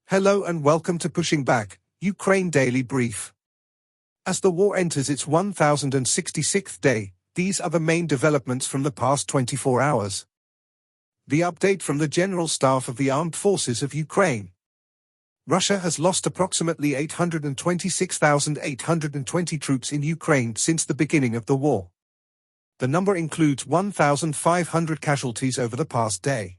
Hello and welcome to Pushing Back, Ukraine Daily Brief. As the war enters its 1066th day, these are the main developments from the past 24 hours. The update from the General Staff of the Armed Forces of Ukraine. Russia has lost approximately 826,820 troops in Ukraine since the beginning of the war. The number includes 1,500 casualties over the past day.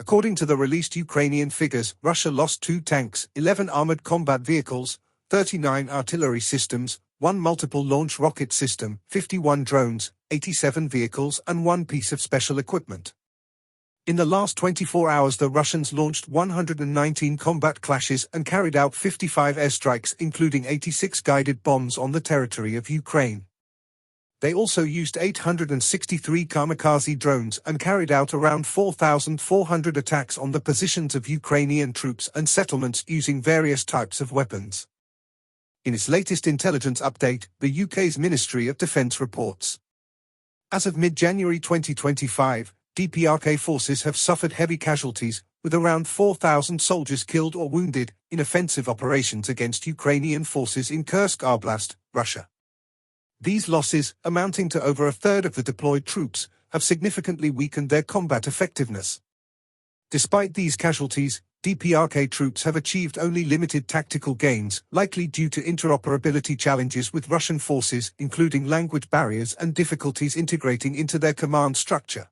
According to the released Ukrainian figures, Russia lost 2 tanks, 11 armored combat vehicles, 39 artillery systems, 1 multiple launch rocket system, 51 drones, 87 vehicles and 1 piece of special equipment. In the last 24 hours the Russians launched 119 combat clashes and carried out 55 airstrikes including 86 guided bombs on the territory of Ukraine. They also used 863 kamikaze drones and carried out around 4,400 attacks on the positions of Ukrainian troops and settlements using various types of weapons. In its latest intelligence update, the UK's Ministry of Defence reports. As of mid-January 2025, DPRK forces have suffered heavy casualties, with around 4,000 soldiers killed or wounded in offensive operations against Ukrainian forces in Kursk Oblast, Russia. These losses, amounting to over a third of the deployed troops, have significantly weakened their combat effectiveness. Despite these casualties, DPRK troops have achieved only limited tactical gains, likely due to interoperability challenges with Russian forces, including language barriers and difficulties integrating into their command structure.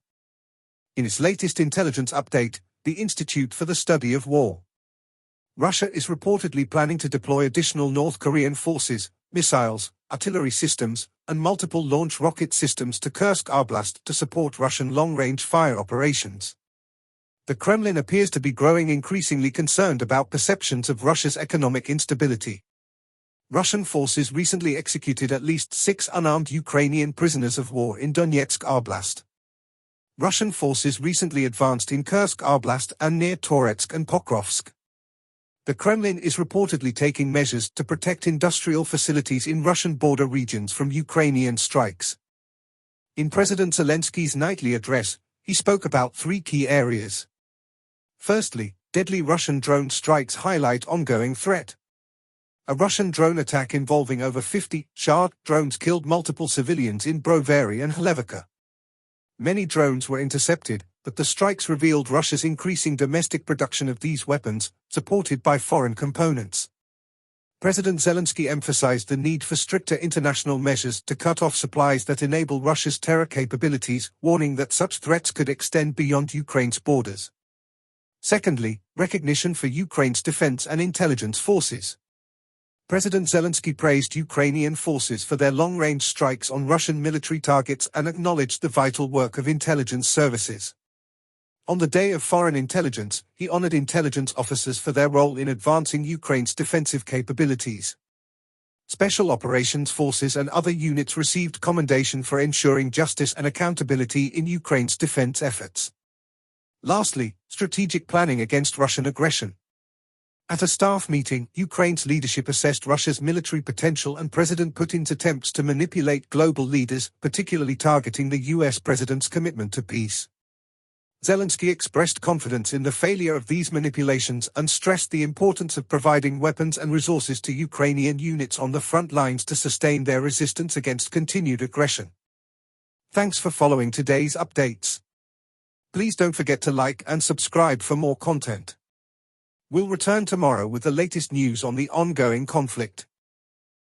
In its latest intelligence update, the Institute for the Study of War. Russia is reportedly planning to deploy additional North Korean forces, missiles, artillery systems, and multiple launch rocket systems to Kursk Oblast to support Russian long-range fire operations. The Kremlin appears to be growing increasingly concerned about perceptions of Russia's economic instability. Russian forces recently executed at least 6 unarmed Ukrainian prisoners of war in Donetsk Oblast. Russian forces recently advanced in Kursk Oblast and near Toretsk and Pokrovsk. The Kremlin is reportedly taking measures to protect industrial facilities in Russian border regions from Ukrainian strikes. In President Zelensky's nightly address, he spoke about 3 key areas. Firstly, deadly Russian drone strikes highlight ongoing threat. A Russian drone attack involving over 50 Shah drones killed multiple civilians in Brovary and Hlevivka. Many drones were intercepted, but the strikes revealed Russia's increasing domestic production of these weapons, supported by foreign components. President Zelensky emphasized the need for stricter international measures to cut off supplies that enable Russia's terror capabilities, warning that such threats could extend beyond Ukraine's borders. Secondly, recognition for Ukraine's defense and intelligence forces. President Zelensky praised Ukrainian forces for their long-range strikes on Russian military targets and acknowledged the vital work of intelligence services. On the Day of Foreign Intelligence, he honored intelligence officers for their role in advancing Ukraine's defensive capabilities. Special operations forces and other units received commendation for ensuring justice and accountability in Ukraine's defense efforts. Lastly, strategic planning against Russian aggression. At a staff meeting, Ukraine's leadership assessed Russia's military potential and President Putin's attempts to manipulate global leaders, particularly targeting the US president's commitment to peace. Zelensky expressed confidence in the failure of these manipulations and stressed the importance of providing weapons and resources to Ukrainian units on the front lines to sustain their resistance against continued aggression. Thanks for following today's updates. Please don't forget to like and subscribe for more content. We'll return tomorrow with the latest news on the ongoing conflict.